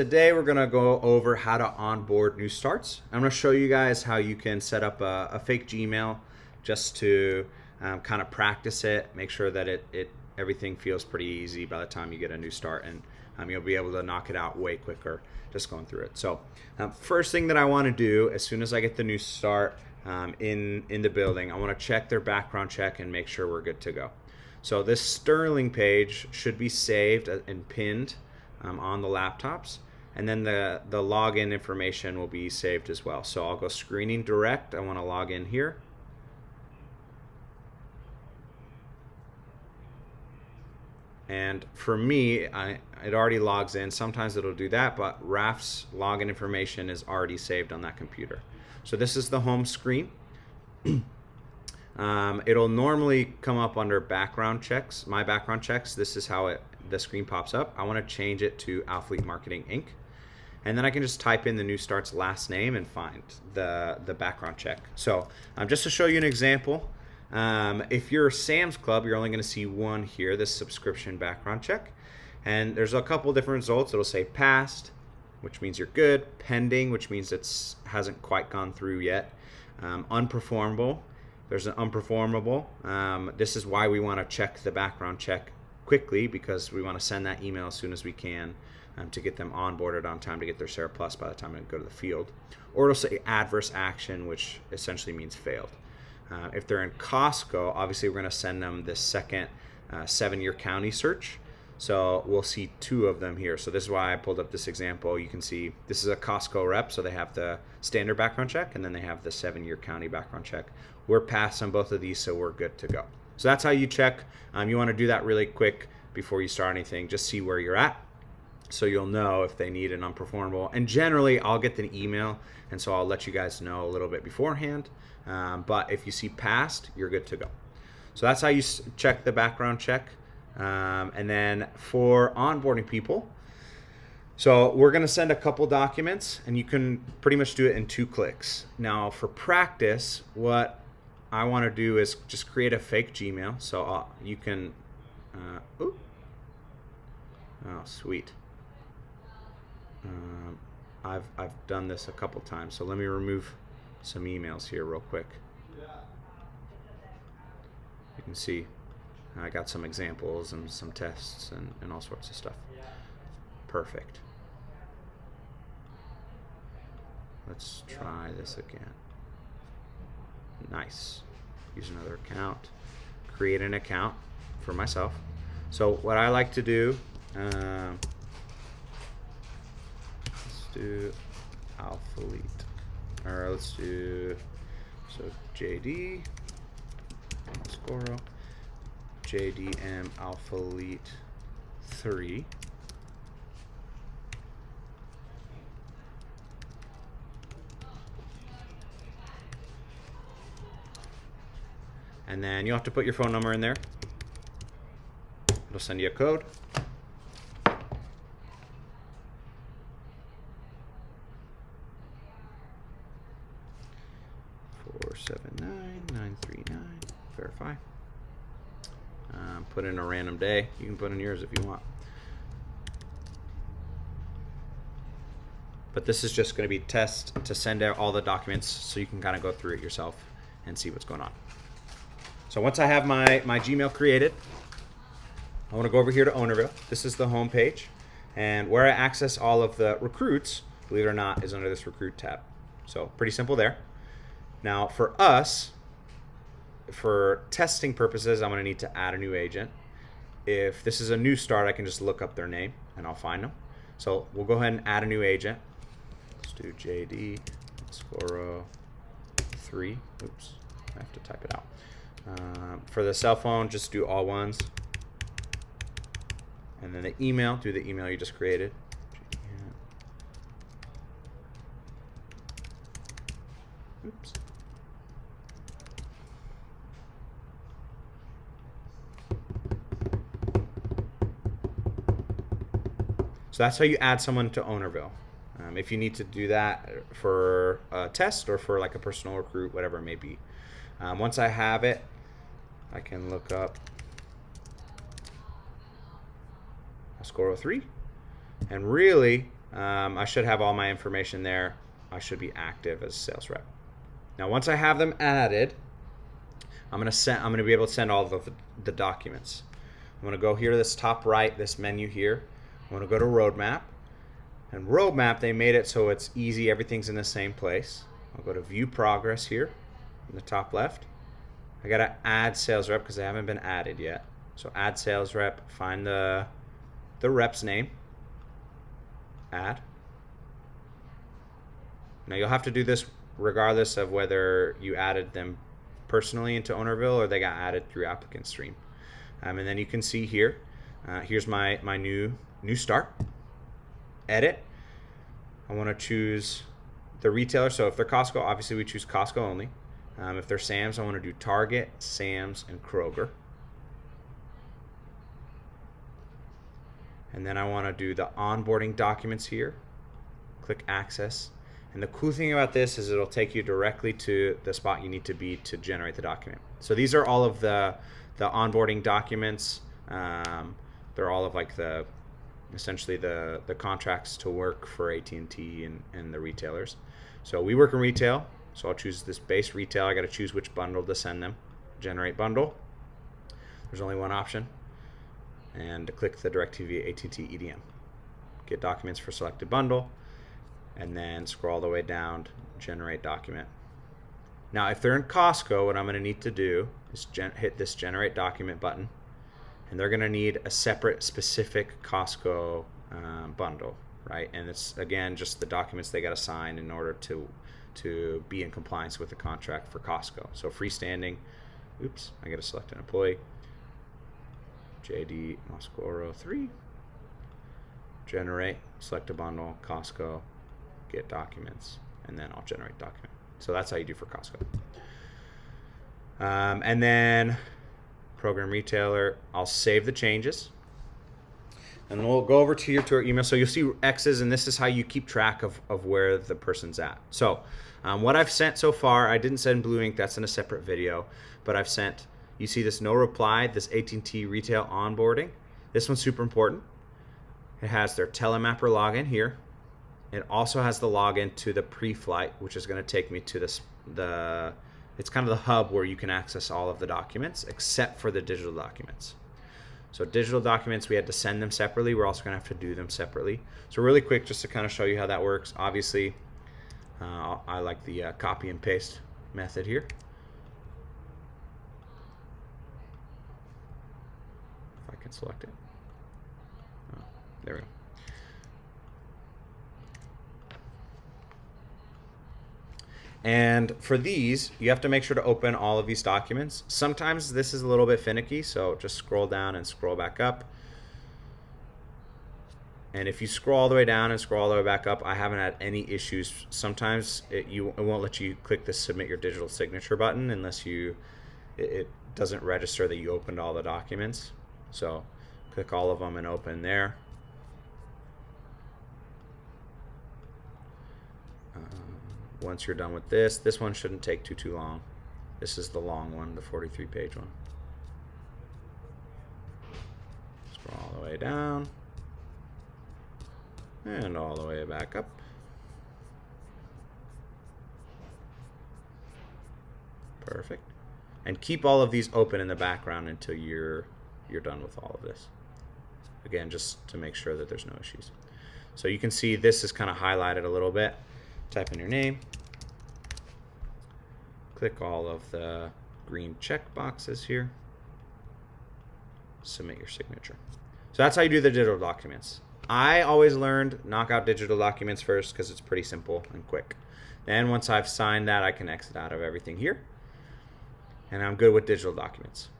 Today we're going to go over how to onboard new starts. I'm going to show you guys how you can set up a fake Gmail just to kind of practice it, make sure that everything feels pretty easy by the time you get a new start, and you'll be able to knock it out way quicker just going through it. So first thing that I want to do as soon as I get the new start in the building, I want to check their background check and make sure we're good to go. So this Sterling page should be saved and pinned on the laptops. And then the login information will be saved as well. So I'll go screening direct. I want to log in here. And for me, it already logs in. Sometimes it'll do that, but Raf's login information is already saved on that computer. So this is the home screen. It'll normally come up under background checks, my background checks. This is how the screen pops up. I want to change it to Alphalete Marketing Inc. And then I can just type in the new start's last name and find the background check. So just to show you an example, if you're Sam's Club, you're only going to see one here, this subscription background check. And there's a couple different results. It'll say passed, which means you're good. Pending, which means it hasn't quite gone through yet. Unperformable. There's an unperformable. This is why we want to check the background check quickly, because we want to send that email as soon as we can to get them onboarded on time to get their Sarah Plus by the time they go to the field. Or it'll say adverse action, which essentially means failed. If they're in Costco, obviously we're going to send them this second 7-year county search. So we'll see 2 of them here. So this is why I pulled up this example. You can see this is a Costco rep, so they have the standard background check, and then they have the 7-year county background check. We're passed on both of these, so we're good to go. So that's how you check. You want to do that really quick before you start anything. Just see where you're at, so you'll know if they need an unperformable. And generally, I'll get the email, and so I'll let you guys know a little bit beforehand. But if you see passed, you're good to go. So that's how you check the background check. And then for onboarding people, so we're going to send a couple documents, and you can pretty much do it in 2 clicks. Now, for practice, what I want to do is just create a fake Gmail. So you can, oh, sweet. I've done this a couple times, so let me remove some emails here real quick. You can see I got some examples and some tests and all sorts of stuff. Perfect. Let's try this again. Nice. Use another account. Create an account for myself. So what I like to do, let's do Alphalete. Or let's do, so JD, Scoro, JDM Alphalete 3. And then you'll have to put your phone number in there. It'll send you a code. 479939. Verify. Put in a random day. You can put in yours if you want. But this is just going to be test to send out all the documents so you can kind of go through it yourself and see what's going on. So once I have my Gmail created, I want to go over here to Ownerville. This is the home page. And where I access all of the recruits, believe it or not, is under this recruit tab. So pretty simple there. Now for us, for testing purposes, I'm going to need to add a new agent. If this is a new start, I can just look up their name and I'll find them. So we'll go ahead and add a new agent. Let's do JD Scoro 3. Oops, I have to type it out. For the cell phone, just do all ones. And then the email, do the email you just created. Oops. So that's how you add someone to Ownerville. If you need to do that for a test or for like a personal recruit, whatever it may be. Once I have it, I can look up a score of 3. And really, I should have all my information there. I should be active as a sales rep. Now, once I have them added, I'm gonna be able to send all of the documents. I'm gonna go here to this top right, this menu here. I'm gonna go to Roadmap. And Roadmap, they made it so it's easy. Everything's in the same place. I'll go to View Progress here in the top left. I gotta add sales rep because they haven't been added yet. So add sales rep, find the rep's name, add. Now you'll have to do this regardless of whether you added them personally into Ownerville or they got added through applicant stream. And then you can see here, here's my new start. Edit. I want to choose the retailer. So if they're Costco, obviously we choose Costco only. If they're Sam's, I want to do Target, Sam's, and Kroger. And then I want to do the onboarding documents here. Click access. And the cool thing about this is it'll take you directly to the spot you need to be to generate the document. So these are all of the onboarding documents. They're all of like essentially the contracts to work for AT&T and the retailers. So we work in retail, so I'll choose this base retail. I got to choose which bundle to send them. Generate bundle. There's only one option. And click the DirecTV AT&T EDM. Get documents for selected bundle. And then scroll all the way down, generate document. Now, if they're in Costco, what I'm going to need to do is hit this generate document button. And they're going to need a separate specific Costco bundle, right? And it's, again, just the documents they got to sign in order to be in compliance with the contract for Costco. So freestanding, oops, I got to select an employee. JD Moscoro 3. Generate, select a bundle, Costco, get documents, and then I'll generate document. So that's how you do for Costco. And then program retailer, I'll save the changes. And we'll go over to our email. So you'll see X's, and this is how you keep track of where the person's at. So what I've sent so far, I didn't send Blue Ink, that's in a separate video, but I've sent, you see this no reply, this AT&T retail onboarding. This one's super important. It has their telemapper login here. It also has the login to the pre-flight, which is going to take me to it's kind of the hub where you can access all of the documents except for the digital documents. So digital documents, we had to send them separately. We're also going to have to do them separately. So really quick, just to kind of show you how that works. Obviously, I like the copy and paste method here. If I can select it. Oh, there we go. And for these, you have to make sure to open all of these documents. Sometimes this is a little bit finicky, so just scroll down and scroll back up. And if you scroll all the way down and scroll all the way back up, I haven't had any issues. Sometimes it won't let you click the submit your digital signature button unless it doesn't register that you opened all the documents. So click all of them and open there. Once you're done with this one shouldn't take too long. This is the long one, the 43-page one. Scroll all the way down and all the way back up. Perfect. And keep all of these open in the background until you're done with all of this. Again, just to make sure that there's no issues. So you can see this is kind of highlighted a little bit. Type in your name. Click all of the green check boxes here. Submit your signature. So that's how you do the digital documents. I always learned knock out digital documents first because it's pretty simple and quick. Then once I've signed that, I can exit out of everything here. And I'm good with digital documents.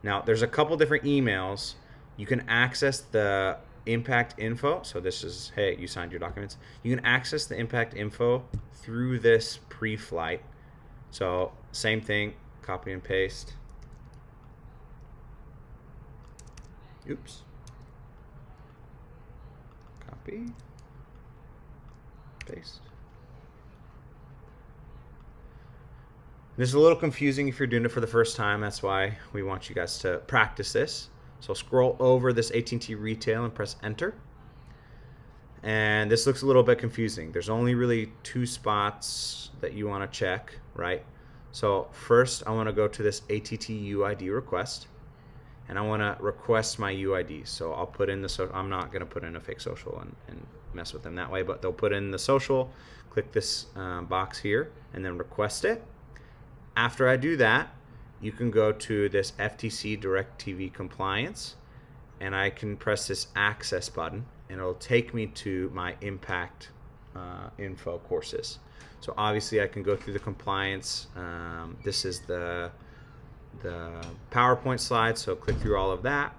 Now, there's a couple different emails. You can access the impact info. So this is, hey, you signed your documents. You can access the impact info through this pre-flight. So same thing, copy and paste. Oops. Copy, paste. This is a little confusing if you're doing it for the first time. That's why we want you guys to practice this. So scroll over this AT&T retail and press enter. and this looks a little bit confusing. There's only really 2 spots that you want to check, right? So first I want to go to this ATT UID request, and I want to request my UID. So I'll put in the I'm not going to put in a fake social and mess with them that way, but they'll put in the social, click this box here, and then request it. After I do that, you can go to this FTC DirecTV compliance, and I can press this access button, and it'll take me to my impact info courses. So obviously I can go through the compliance. This is the PowerPoint slide, so click through all of that.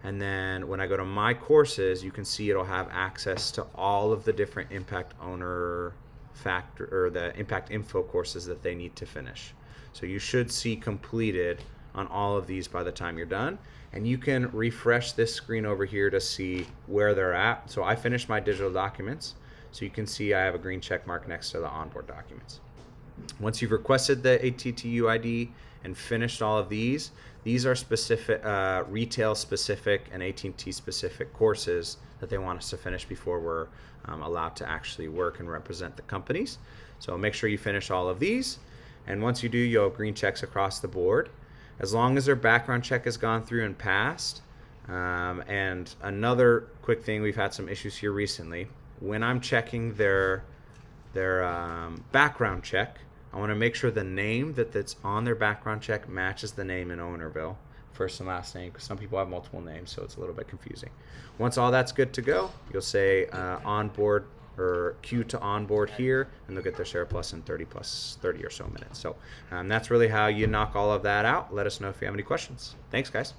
And then when I go to my courses, you can see it'll have access to all of the different impact owner factor or the impact info courses that they need to finish. So you should see completed on all of these by the time you're done. And you can refresh this screen over here to see where they're at. So I finished my digital documents. So you can see I have a green check mark next to the onboard documents. Once you've requested the ATT UID and finished all of these are specific retail specific and AT&T specific courses that they want us to finish before we're allowed to actually work and represent the companies. So make sure you finish all of these, and once you do, you'll have green checks across the board as long as their background check has gone through and passed. And another quick thing, we've had some issues here recently. When I'm checking their background check, I want to make sure the name that's on their background check matches the name in Ownerville, first and last name, because some people have multiple names, so it's a little bit confusing. Once all that's good to go, you'll say onboard or queue to onboard here, and they'll get their Surplus in 30 or so minutes. So that's really how you knock all of that out. Let us know if you have any questions. Thanks, guys.